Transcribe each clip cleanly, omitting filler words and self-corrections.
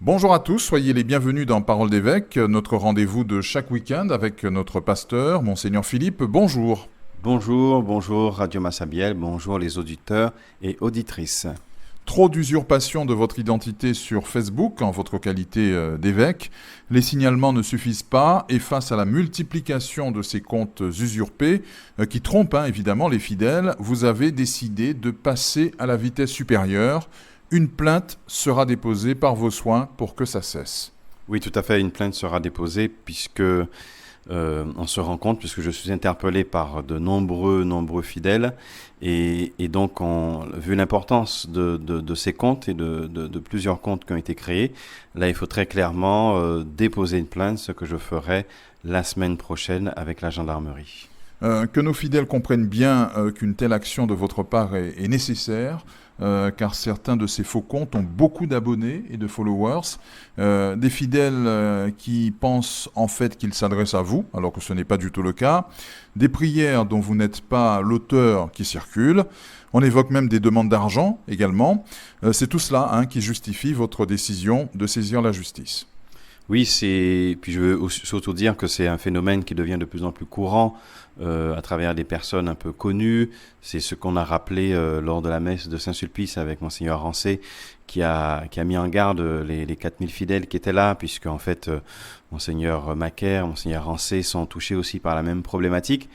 Bonjour à tous, soyez les bienvenus dans Parole d'évêque, notre rendez-vous de chaque week-end avec notre pasteur, Monseigneur Philippe. Bonjour. Bonjour Radio Massabielle, bonjour les auditeurs et auditrices. Trop d'usurpation de votre identité sur Facebook en votre qualité d'évêque. Les signalements ne suffisent pas et face à la multiplication de ces comptes usurpés, qui trompent évidemment les fidèles, vous avez décidé de passer à la vitesse supérieure. Une plainte sera déposée par vos soins pour que ça cesse. Oui, tout à fait, une plainte sera déposée puisque on se rend compte, puisque je suis interpellé par de nombreux fidèles et donc vu l'importance de ces comptes et de plusieurs comptes qui ont été créés, là il faut très clairement déposer une plainte, ce que je ferai la semaine prochaine avec la gendarmerie. Que nos fidèles comprennent bien qu'une telle action de votre part est nécessaire, car certains de ces faux comptes ont beaucoup d'abonnés et de followers, des fidèles qui pensent en fait qu'ils s'adressent à vous, alors que ce n'est pas du tout le cas, des prières dont vous n'êtes pas l'auteur qui circulent, on évoque même des demandes d'argent également, c'est tout cela qui justifie votre décision de saisir la justice. Oui, puis je veux surtout dire que c'est un phénomène qui devient de plus en plus courant à travers des personnes un peu connues. C'est ce qu'on a rappelé lors de la messe de Saint-Sulpice avec Monseigneur Rancé qui a mis en garde les 4000 fidèles qui étaient là, puisque en fait Monseigneur Macaire, Monseigneur Rancé sont touchés aussi par la même problématique.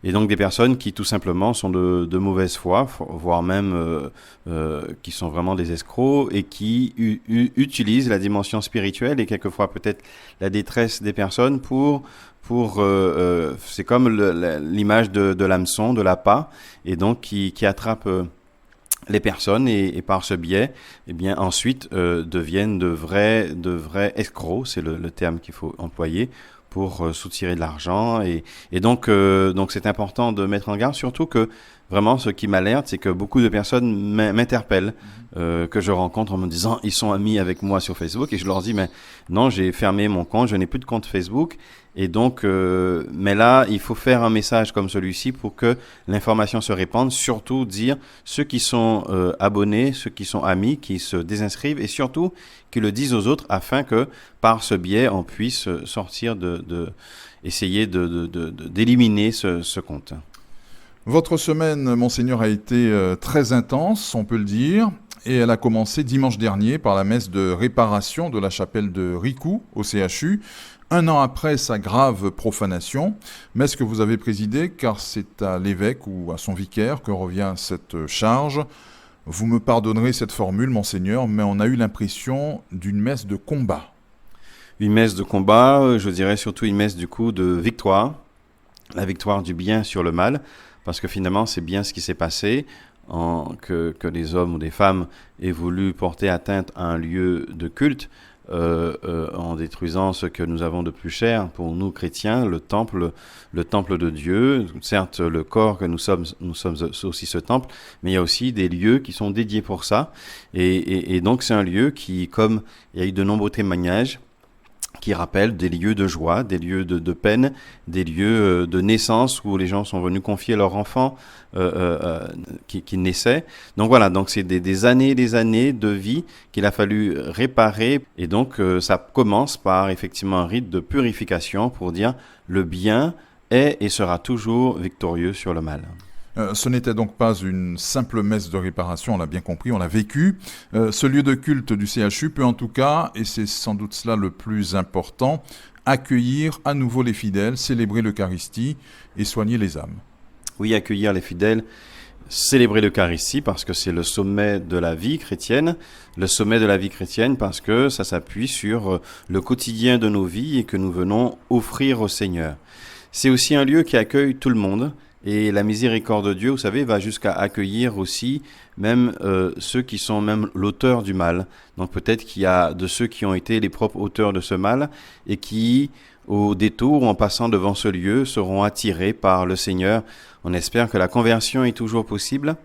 Et donc des personnes qui tout simplement sont de mauvaise foi, voire même qui sont vraiment des escrocs et qui utilisent la dimension spirituelle et quelquefois peut-être la détresse des personnes pour c'est comme l'image de l'hameçon, de l'appât, et donc qui attrape les personnes et par ce biais, eh bien ensuite deviennent de vrais escrocs, c'est le terme qu'il faut employer, pour soutirer de l'argent et donc c'est important de mettre en garde, surtout que vraiment ce qui m'alerte, c'est que beaucoup de personnes m'interpellent, que je rencontre en me disant ils sont amis avec moi sur Facebook et je leur dis mais non, j'ai fermé mon compte, je n'ai plus de compte Facebook et donc mais là il faut faire un message comme celui-ci pour que l'information se répande, surtout dire ceux qui sont abonnés, ceux qui sont amis, qui se désinscrivent et surtout qui le disent aux autres afin que par ce biais on puisse sortir essayer d'éliminer ce compte. Votre semaine, Monseigneur, a été très intense, on peut le dire, et elle a commencé dimanche dernier par la messe de réparation de la chapelle de Ricou, au CHU, un an après sa grave profanation, messe que vous avez présidée, car c'est à l'évêque ou à son vicaire que revient cette charge. Vous me pardonnerez cette formule, Monseigneur, mais on a eu l'impression d'une messe de combat. Une messe de combat, je dirais surtout une messe du coup de victoire, la victoire du bien sur le mal, parce que finalement c'est bien ce qui s'est passé, que des hommes ou des femmes aient voulu porter atteinte à un lieu de culte en détruisant ce que nous avons de plus cher pour nous chrétiens, le temple de Dieu. Certes, le corps que nous sommes aussi ce temple, mais il y a aussi des lieux qui sont dédiés pour ça. Et donc c'est un lieu qui, comme il y a eu de nombreux témoignages, qui rappellent des lieux de joie, des lieux de peine, des lieux de naissance où les gens sont venus confier leurs enfants qui naissaient. Donc voilà, donc c'est des années de vie qu'il a fallu réparer. Et donc ça commence par effectivement un rite de purification pour dire le bien est et sera toujours victorieux sur le mal. Ce n'était donc pas une simple messe de réparation, on l'a bien compris, on l'a vécu. Ce lieu de culte du CHU peut en tout cas, et c'est sans doute cela le plus important, accueillir à nouveau les fidèles, célébrer l'Eucharistie et soigner les âmes. Oui, accueillir les fidèles, célébrer l'Eucharistie parce que c'est le sommet de la vie chrétienne. Le sommet de la vie chrétienne parce que ça s'appuie sur le quotidien de nos vies et que nous venons offrir au Seigneur. C'est aussi un lieu qui accueille tout le monde. Et la miséricorde de Dieu, vous savez, va jusqu'à accueillir aussi même ceux qui sont même l'auteur du mal. Donc peut-être qu'il y a de ceux qui ont été les propres auteurs de ce mal et qui, au détour ou en passant devant ce lieu, seront attirés par le Seigneur. On espère que la conversion est toujours possible.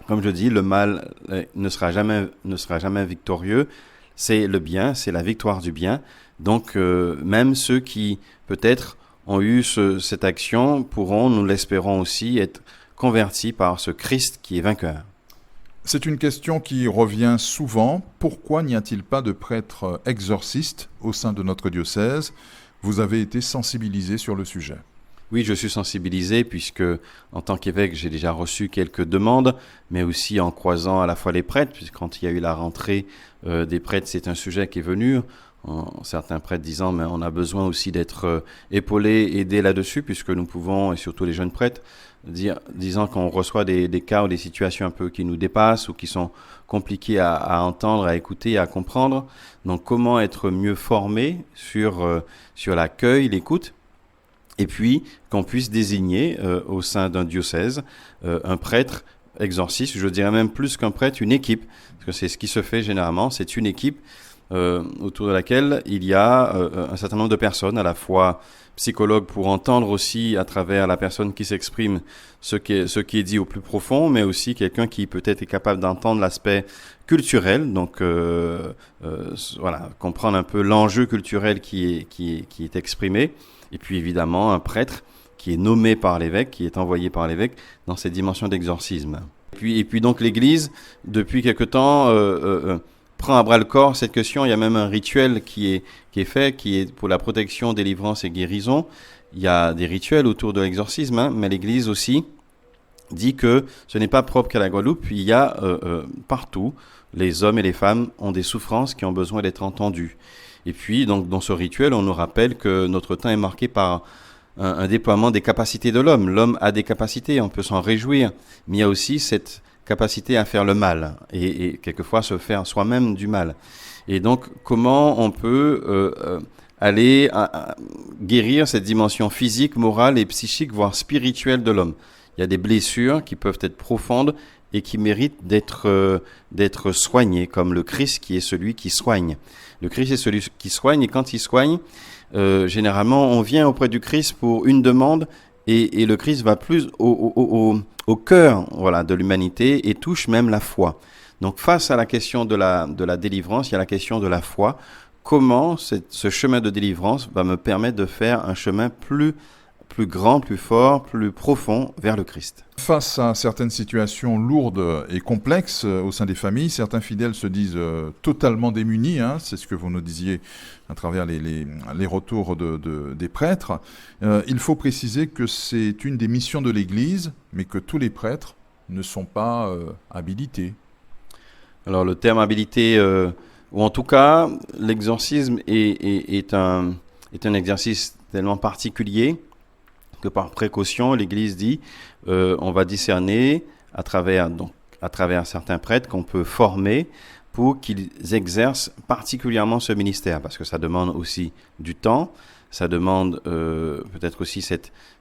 Comme je dis, le mal ne sera jamais victorieux. C'est le bien, c'est la victoire du bien. Donc même ceux qui peut-être ont eu cette action pourront, nous l'espérons aussi, être convertis par ce Christ qui est vainqueur. C'est une question qui revient souvent. Pourquoi n'y a-t-il pas de prêtres exorcistes au sein de notre diocèse? Vous avez été sensibilisé sur le sujet. Oui, je suis sensibilisé puisque, en tant qu'évêque, j'ai déjà reçu quelques demandes, mais aussi en croisant à la fois les prêtres, puisque quand il y a eu la rentrée des prêtres, c'est un sujet qui est venu. Certains prêtres disant, mais on a besoin aussi d'être épaulés, aidés là-dessus, puisque nous pouvons, et surtout les jeunes prêtres, disant qu'on reçoit des cas ou des situations un peu qui nous dépassent ou qui sont compliquées à entendre, à écouter, à comprendre. Donc, comment être mieux formé sur l'accueil, l'écoute? Et puis, qu'on puisse désigner au sein d'un diocèse un prêtre exorciste, je dirais même plus qu'un prêtre, une équipe, parce que c'est ce qui se fait généralement, c'est une équipe autour de laquelle il y a un certain nombre de personnes, à la fois psychologues pour entendre aussi à travers la personne qui s'exprime ce qui est dit au plus profond, mais aussi quelqu'un qui peut-être est capable d'entendre l'aspect culturel, donc voilà, comprendre un peu l'enjeu culturel qui est exprimé. Et puis évidemment un prêtre qui est nommé par l'évêque, qui est envoyé par l'évêque dans cette dimension d'exorcisme. Et puis donc l'Église, depuis quelque temps, prend à bras le corps cette question. Il y a même un rituel qui est fait, qui est pour la protection, délivrance et guérison. Il y a des rituels autour de l'exorcisme, mais l'Église aussi dit que ce n'est pas propre qu'à la Guadeloupe. Il y a partout, les hommes et les femmes ont des souffrances qui ont besoin d'être entendues. Et puis, donc, dans ce rituel, on nous rappelle que notre temps est marqué par un déploiement des capacités de l'homme. L'homme a des capacités, on peut s'en réjouir, mais il y a aussi cette capacité à faire le mal et quelquefois se faire soi-même du mal. Et donc, comment on peut aller à guérir cette dimension physique, morale et psychique, voire spirituelle de l'homme? Il y a des blessures qui peuvent être profondes et qui méritent d'être soignées, comme le Christ qui est celui qui soigne. Le Christ est celui qui soigne, et quand il soigne, généralement, on vient auprès du Christ pour une demande, et le Christ va plus au cœur, voilà, de l'humanité et touche même la foi. Donc, face à la question de la délivrance, il y a la question de la foi. Comment ce chemin de délivrance va me permettre de faire un chemin plus grand, plus fort, plus profond vers le Christ. Face à certaines situations lourdes et complexes au sein des familles, certains fidèles se disent totalement démunis, c'est ce que vous nous disiez à travers les retours des prêtres. Il faut préciser que c'est une des missions de l'Église, mais que tous les prêtres ne sont pas habilités. Alors le terme habilité, ou en tout cas l'exorcisme est un exercice tellement particulier que par précaution, l'Église dit, on va discerner à travers certains prêtres qu'on peut former pour qu'ils exercent particulièrement ce ministère, parce que ça demande aussi du temps, ça demande peut-être aussi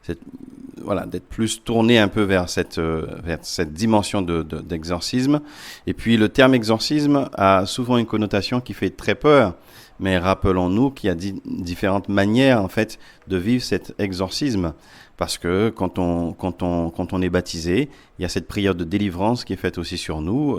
d'être plus tourné un peu vers cette dimension d'exorcisme. Et puis le terme exorcisme a souvent une connotation qui fait très peur. Mais rappelons-nous qu'il y a différentes manières en fait de vivre cet exorcisme, parce que quand on est baptisé, il y a cette prière de délivrance qui est faite aussi sur nous,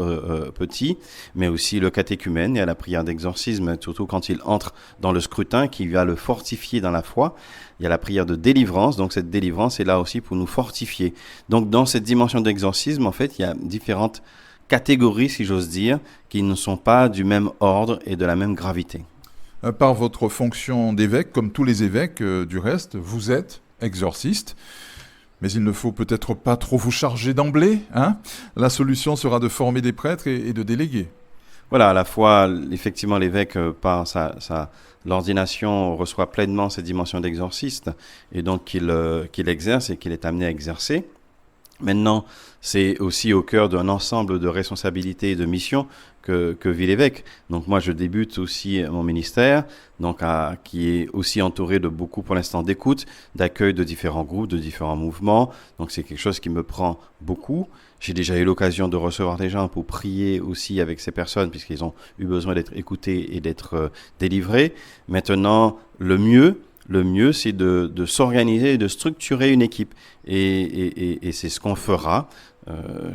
petits, mais aussi le catéchumène, il y a la prière d'exorcisme, surtout quand il entre dans le scrutin qui va le fortifier dans la foi. Il y a la prière de délivrance, donc cette délivrance est là aussi pour nous fortifier. Donc dans cette dimension d'exorcisme, en fait, il y a différentes catégories, si j'ose dire, qui ne sont pas du même ordre et de la même gravité. Par votre fonction d'évêque, comme tous les évêques du reste, vous êtes exorciste, mais il ne faut peut-être pas trop vous charger d'emblée. La solution sera de former des prêtres et de déléguer. Voilà, à la fois, effectivement, l'évêque, par l'ordination, reçoit pleinement cette dimension d'exorciste, et donc qu'il exerce et qu'il est amené à exercer. Maintenant, c'est aussi au cœur d'un ensemble de responsabilités et de missions que vit l'évêque. Donc moi, je débute aussi mon ministère, qui est aussi entouré de beaucoup, pour l'instant, d'écoute, d'accueil de différents groupes, de différents mouvements. Donc c'est quelque chose qui me prend beaucoup. J'ai déjà eu l'occasion de recevoir des gens pour prier aussi avec ces personnes, puisqu'ils ont eu besoin d'être écoutés et d'être délivrés. Maintenant, le mieux, c'est de s'organiser et de structurer une équipe. Et c'est ce qu'on fera,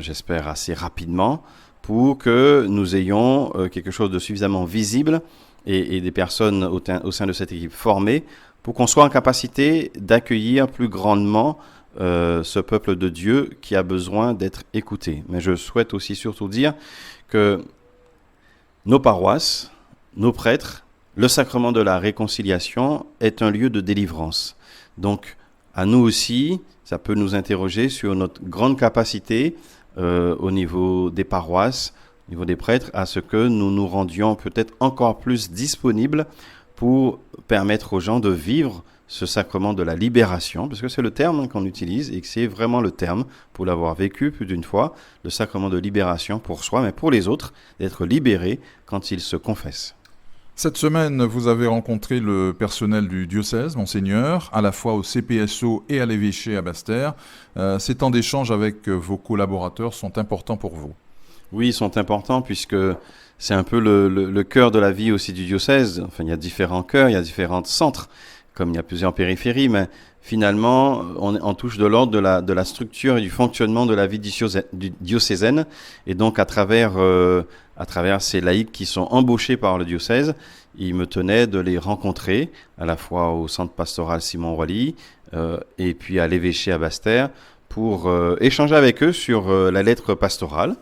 j'espère assez rapidement, pour que nous ayons quelque chose de suffisamment visible et des personnes au sein de cette équipe formées pour qu'on soit en capacité d'accueillir plus grandement ce peuple de Dieu qui a besoin d'être écouté. Mais je souhaite aussi surtout dire que nos paroisses, nos prêtres, le sacrement de la réconciliation est un lieu de délivrance. Donc, à nous aussi, ça peut nous interroger sur notre grande capacité au niveau des paroisses, au niveau des prêtres, à ce que nous nous rendions peut-être encore plus disponibles pour permettre aux gens de vivre ce sacrement de la libération, parce que c'est le terme qu'on utilise et que c'est vraiment le terme, pour l'avoir vécu plus d'une fois, le sacrement de libération pour soi, mais pour les autres, d'être libérés quand ils se confessent. Cette semaine, vous avez rencontré le personnel du diocèse, Monseigneur, à la fois au CPSO et à l'évêché à Basse-Terre. Ces temps d'échange avec vos collaborateurs sont importants pour vous. Oui, ils sont importants puisque c'est un peu le cœur de la vie aussi du diocèse. Enfin, il y a différents cœurs, il y a différents centres, comme il y a plusieurs périphéries, mais finalement, on touche de l'ordre de la structure et du fonctionnement de la vie diocésaine. Et donc, à travers ces laïcs qui sont embauchés par le diocèse, il me tenait de les rencontrer, à la fois au centre pastoral Simon-Roilly et puis à l'évêché à Basse-Terre, pour échanger avec eux sur la lettre pastorale,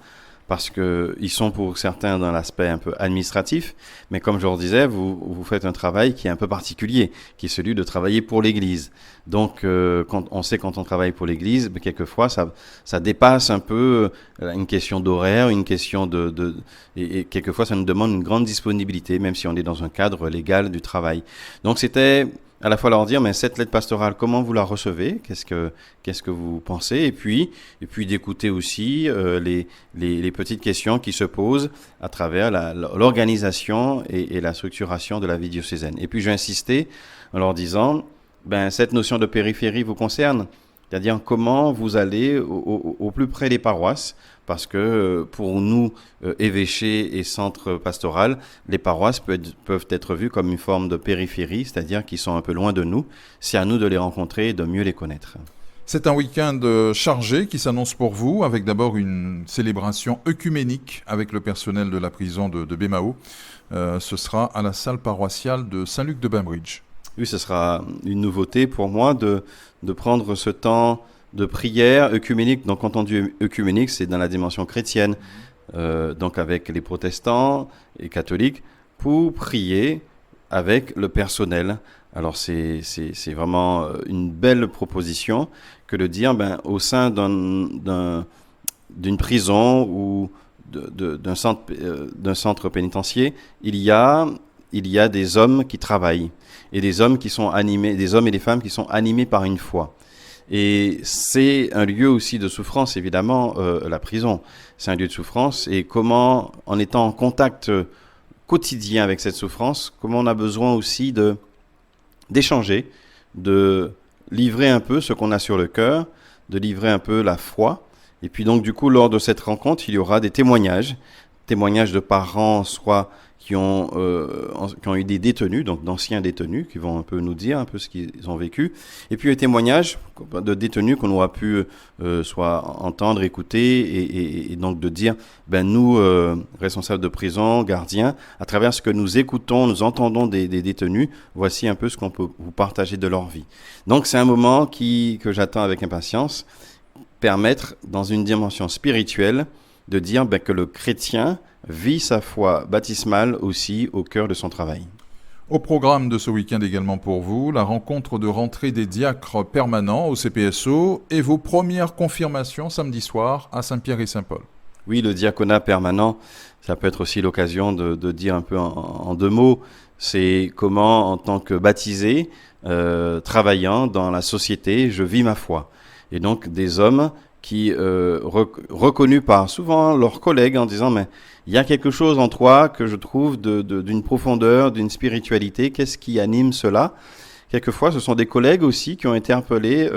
parce qu'ils sont pour certains dans l'aspect un peu administratif, mais comme je leur disais, vous faites un travail qui est un peu particulier, qui est celui de travailler pour l'Église. Donc, quand on travaille pour l'Église, mais quelquefois, ça dépasse un peu une question d'horaire, une question et quelquefois, ça nous demande une grande disponibilité, même si on est dans un cadre légal du travail. Donc, c'était à la fois leur dire, mais cette lettre pastorale, comment vous la recevez? Qu'est-ce que vous pensez? Et puis d'écouter aussi les petites questions qui se posent à travers l'organisation et la structuration de la vie diocésaine. Et puis j'ai insisté en leur disant, cette notion de périphérie vous concerne, c'est-à-dire comment vous allez au plus près des paroisses, parce que pour nous, évêchés et centres pastoral, les paroisses peuvent être vues comme une forme de périphérie, c'est-à-dire qu'ils sont un peu loin de nous. C'est à nous de les rencontrer et de mieux les connaître. C'est un week-end chargé qui s'annonce pour vous, avec d'abord une célébration œcuménique avec le personnel de la prison de Bémao. Ce sera à la salle paroissiale de Saint-Luc de Bainbridge. Oui, ce sera une nouveauté pour moi de prendre ce temps de prière œcuménique. Donc, quand on dit œcuménique, c'est dans la dimension chrétienne, donc avec les protestants et catholiques, pour prier avec le personnel. Alors, c'est vraiment une belle proposition que de dire, au sein d'une prison ou d'un centre pénitentiaire, il y a des hommes qui travaillent et des hommes qui sont animés, des hommes et des femmes qui sont animés par une foi. Et c'est un lieu aussi de souffrance, évidemment, la prison. C'est un lieu de souffrance. Et comment, en étant en contact quotidien avec cette souffrance, comment on a besoin aussi d'échanger, de livrer un peu ce qu'on a sur le cœur, de livrer un peu la foi. Et puis donc, du coup, lors de cette rencontre, il y aura des témoignages de parents, soit qui ont eu des détenus, donc d'anciens détenus, qui vont un peu nous dire un peu ce qu'ils ont vécu. Et puis, un témoignage de détenus qu'on aura pu soit entendre, écouter, et donc de dire, nous, responsables de prison, gardiens, à travers ce que nous écoutons, nous entendons des détenus, voici un peu ce qu'on peut vous partager de leur vie. Donc, c'est un moment que j'attends avec impatience, permettre, dans une dimension spirituelle, de dire que le chrétien vit sa foi baptismale aussi au cœur de son travail. Au programme de ce week-end également pour vous, la rencontre de rentrée des diacres permanents au CPSO et vos premières confirmations samedi soir à Saint-Pierre et Saint-Paul. Oui, le diaconat permanent, ça peut être aussi l'occasion de dire un peu en deux mots, c'est comment en tant que baptisé, travaillant dans la société, je vis ma foi. Et donc des hommes qui reconnus par souvent leurs collègues en disant mais il y a quelque chose en toi que je trouve d'une profondeur, d'une spiritualité, qu'est-ce qui anime cela? Quelquefois, ce sont des collègues aussi qui ont interpellé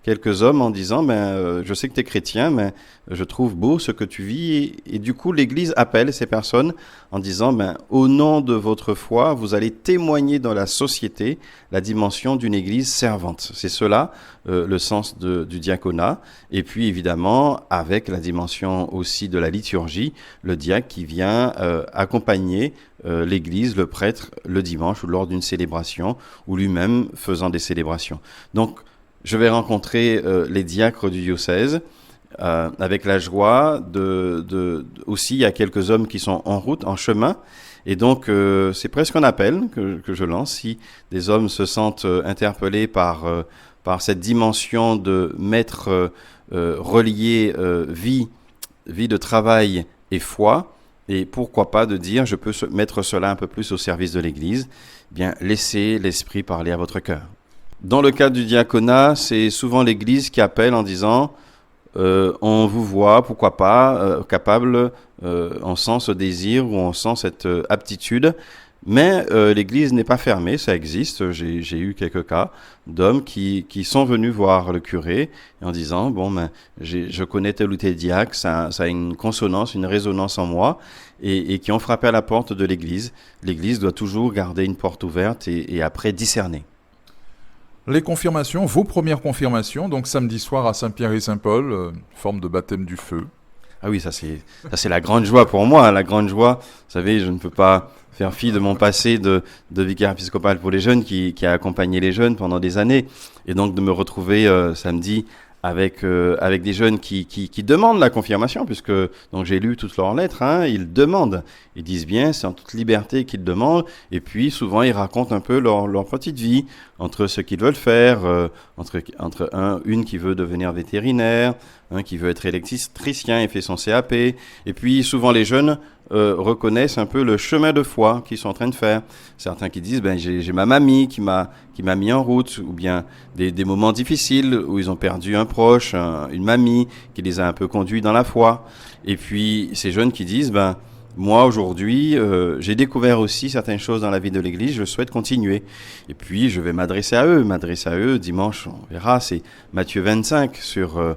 quelques hommes en disant je sais que tu es chrétien, mais je trouve beau ce que tu vis. Et du coup, l'Église appelle ces personnes en disant au nom de votre foi, vous allez témoigner dans la société la dimension d'une Église servante. C'est cela le sens du diaconat. Et puis évidemment, avec la dimension aussi de la liturgie, le diacre qui vient accompagner l'Église, le prêtre, le dimanche ou lors d'une célébration, ou lui-même faisant des célébrations. Donc, je vais rencontrer les diacres du diocèse avec la joie aussi, il y a quelques hommes qui sont en route, en chemin. Et donc, c'est presque un appel que je lance. Si des hommes se sentent interpellés par cette dimension de mettre relier vie de travail et foi, et pourquoi pas de dire, je peux mettre cela un peu plus au service de l'Église, eh bien, laissez l'Esprit parler à votre cœur. Dans le cadre du diaconat, c'est souvent l'Église qui appelle en disant, on vous voit, pourquoi pas, capable, on sent ce désir ou on sent cette aptitude, mais l'Église n'est pas fermée, ça existe. J'ai eu quelques cas d'hommes qui sont venus voir le curé en disant, bon, ben, je connais tel ou tel diacre, ça a une consonance, une résonance en moi, et qui ont frappé à la porte de l'Église. L'Église doit toujours garder une porte ouverte et après discerner. Les confirmations, vos premières confirmations, donc samedi soir à Saint-Pierre et Saint-Paul, forme de baptême du feu. Ah oui, ça c'est la grande joie pour moi, la grande joie. Vous savez, je ne peux pas faire fi de mon passé de vicaire épiscopal pour les jeunes qui a accompagné les jeunes pendant des années, et donc de me retrouver samedi avec des jeunes qui demandent la confirmation, puisque donc j'ai lu toutes leurs lettres, ils demandent, ils disent bien, c'est en toute liberté qu'ils demandent, et puis souvent ils racontent un peu leur petite vie, entre ce qu'ils veulent faire, entre une qui veut devenir vétérinaire, un qui veut être électricien et fait son CAP, et puis souvent les jeunes reconnaissent un peu le chemin de foi qu'ils sont en train de faire. Certains qui disent, j'ai ma mamie qui m'a mis en route, ou bien des moments difficiles où ils ont perdu un proche, une mamie qui les a un peu conduits dans la foi. Et puis ces jeunes qui disent, moi aujourd'hui, j'ai découvert aussi certaines choses dans la vie de l'Église, je souhaite continuer. Et puis je vais m'adresser à eux dimanche, on verra, c'est Matthieu 25 sur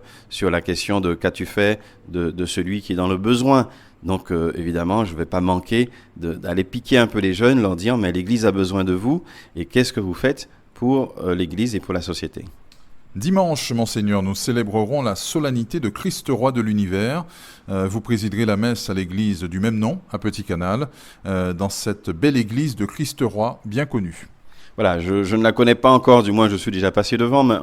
la question de qu'as-tu fait de celui qui est dans le besoin. Donc évidemment, je ne vais pas manquer d'aller piquer un peu les jeunes, leur dire, mais l'Église a besoin de vous, et qu'est-ce que vous faites pour l'Église et pour la société ? Dimanche, Monseigneur, nous célébrerons la solennité de Christ roi de l'univers. Vous présiderez la messe à l'église du même nom, à Petit Canal, dans cette belle église de Christ roi bien connue. Voilà, je ne la connais pas encore, du moins je suis déjà passé devant, mais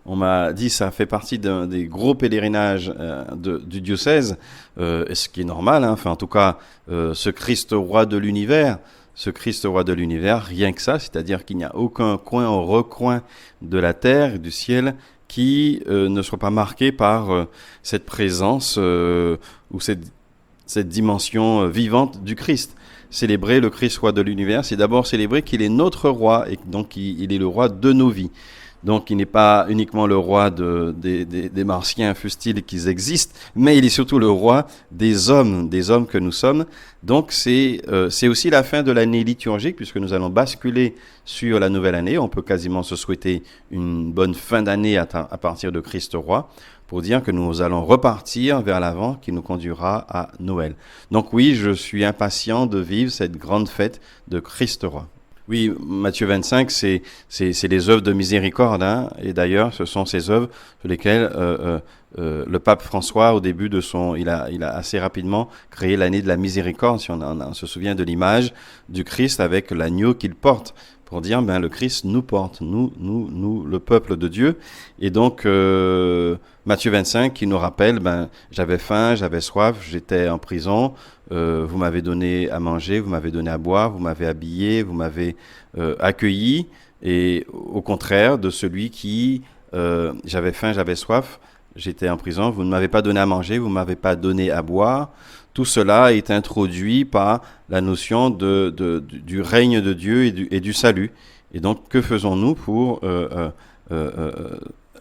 on m'a dit ça fait partie des gros pèlerinages du diocèse, ce qui est normal, enfin en tout cas, ce Christ roi de l'univers, rien que ça, c'est-à-dire qu'il n'y a aucun coin ou recoin de la terre et du ciel qui ne soit pas marqué par cette présence ou cette dimension vivante du Christ. Célébrer le Christ roi de l'univers, c'est d'abord célébrer qu'il est notre roi et donc il est le roi de nos vies. Donc il n'est pas uniquement le roi des Martiens, fussent-ils qu'ils existent, mais il est surtout le roi des hommes que nous sommes. Donc c'est aussi la fin de l'année liturgique, puisque nous allons basculer sur la nouvelle année. On peut quasiment se souhaiter une bonne fin d'année à partir de Christ roi, pour dire que nous allons repartir vers l'avant qui nous conduira à Noël. Donc oui, je suis impatient de vivre cette grande fête de Christ roi. Oui, Matthieu 25, c'est les œuvres de miséricorde, et d'ailleurs, ce sont ces œuvres sur lesquelles le pape François, au début de il a assez rapidement créé l'année de la miséricorde, si on se souvient de l'image du Christ avec l'agneau qu'il porte, pour dire, le Christ nous porte, nous, le peuple de Dieu. Et donc, Matthieu 25 qui nous rappelle, j'avais faim, j'avais soif, j'étais en prison, vous m'avez donné à manger, vous m'avez donné à boire, vous m'avez habillé, vous m'avez accueilli. Et au contraire de celui qui, j'avais faim, j'avais soif, j'étais en prison, vous ne m'avez pas donné à manger, vous ne m'avez pas donné à boire. Tout cela est introduit par la notion du règne de Dieu et du salut. Et donc, que faisons-nous pour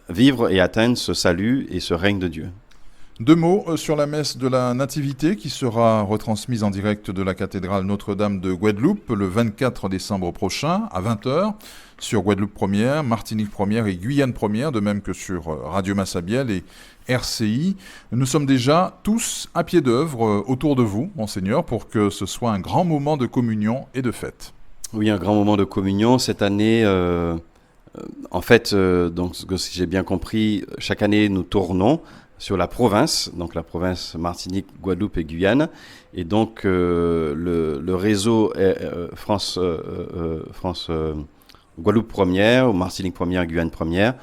vivre et atteindre ce salut et ce règne de Dieu ? 2 mots sur la messe de la Nativité qui sera retransmise en direct de la cathédrale Notre-Dame de Guadeloupe le 24 décembre prochain à 20h sur Guadeloupe Première, Martinique Première et Guyane Première, de même que sur Radio Massabielle et RCI. Nous sommes déjà tous à pied d'œuvre autour de vous, Monseigneur, pour que ce soit un grand moment de communion et de fête. Oui, un grand moment de communion. Cette année, en fait, donc, si j'ai bien compris, chaque année nous tournons sur la province, donc la province Martinique, Guadeloupe et Guyane. Et donc le réseau France Guadeloupe Première, ou Martinique Première, Guyane Première,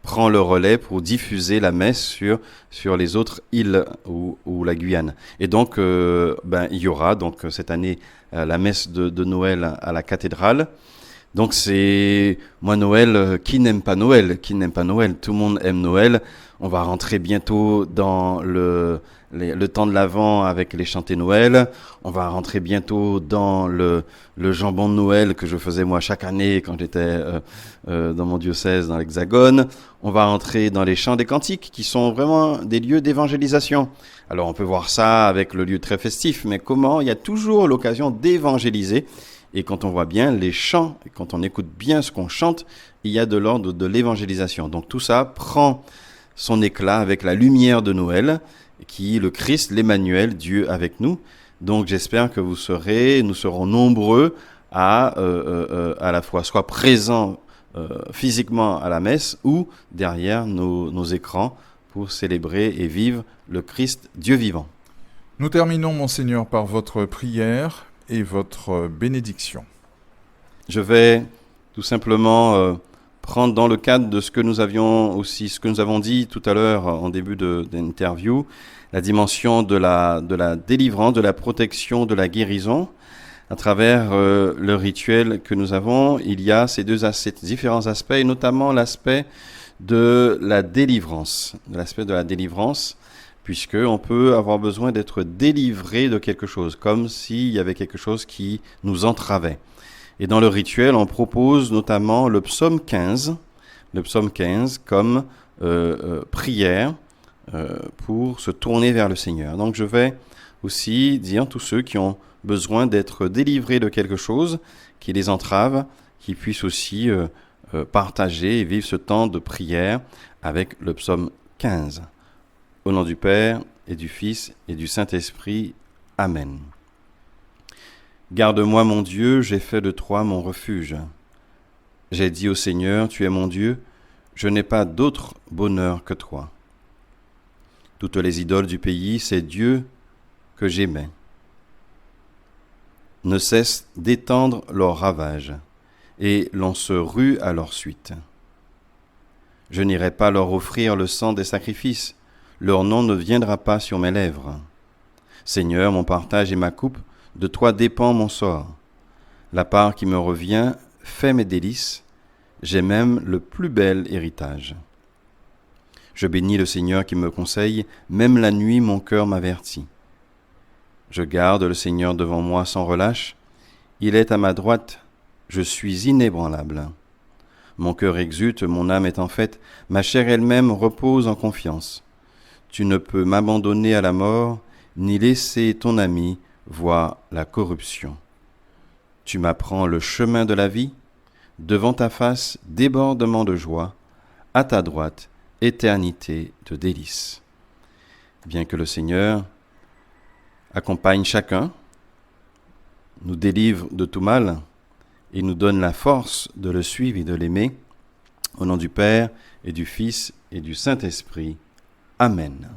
prend le relais pour diffuser la messe sur les autres îles ou la Guyane. Et donc, il y aura donc cette année la messe de Noël à la cathédrale. Donc c'est, moi Noël, qui n'aime pas Noël? Qui n'aime pas Noël? Tout le monde aime Noël. On va rentrer bientôt dans le temps de l'Avent avec les chantés Noël. On va rentrer bientôt dans le jambon de Noël que je faisais moi chaque année quand j'étais dans mon diocèse, dans l'Hexagone. On va rentrer dans les chants des cantiques qui sont vraiment des lieux d'évangélisation. Alors on peut voir ça avec le lieu très festif, mais comment? Il y a toujours l'occasion d'évangéliser. Et quand on voit bien les chants, et quand on écoute bien ce qu'on chante, il y a de l'ordre de l'évangélisation. Donc tout ça prend son éclat avec la lumière de Noël, qui est le Christ, l'Emmanuel, Dieu avec nous. Donc j'espère que nous serons nombreux à la fois soit présents physiquement à la messe ou derrière nos écrans pour célébrer et vivre le Christ, Dieu vivant. Nous terminons, Monseigneur, par votre prière et votre bénédiction. Je vais tout simplement prendre dans le cadre de ce que nous avons dit tout à l'heure en début d'interview, la dimension de la délivrance, de la protection, de la guérison. À travers le rituel que nous avons, il y a ces différents aspects, et notamment l'aspect de la délivrance. Puisqu'on peut avoir besoin d'être délivré de quelque chose, comme s'il y avait quelque chose qui nous entravait. Et dans le rituel, on propose notamment le psaume 15 comme prière pour se tourner vers le Seigneur. Donc je vais aussi dire tous ceux qui ont besoin d'être délivrés de quelque chose qui les entrave, qui puissent aussi partager et vivre ce temps de prière avec le psaume 15. Au nom du Père, et du Fils, et du Saint-Esprit. Amen. Garde-moi, mon Dieu, j'ai fait de toi mon refuge. J'ai dit au Seigneur, tu es mon Dieu, je n'ai pas d'autre bonheur que toi. Toutes les idoles du pays, c'est Dieu que j'aimais. Ne cesse d'étendre leurs ravages, et l'on se rue à leur suite. Je n'irai pas leur offrir le sang des sacrifices, leur nom ne viendra pas sur mes lèvres. Seigneur, mon partage et ma coupe, de toi dépend mon sort. La part qui me revient fait mes délices, j'ai même le plus bel héritage. Je bénis le Seigneur qui me conseille, même la nuit mon cœur m'avertit. Je garde le Seigneur devant moi sans relâche, il est à ma droite, je suis inébranlable. Mon cœur exulte, mon âme est en fête, ma chair elle-même repose en confiance. Tu ne peux m'abandonner à la mort, ni laisser ton ami voir la corruption. Tu m'apprends le chemin de la vie, devant ta face, débordement de joie, à ta droite, éternité de délices. Bien que le Seigneur accompagne chacun, nous délivre de tout mal et nous donne la force de le suivre et de l'aimer, au nom du Père et du Fils et du Saint-Esprit. Amen.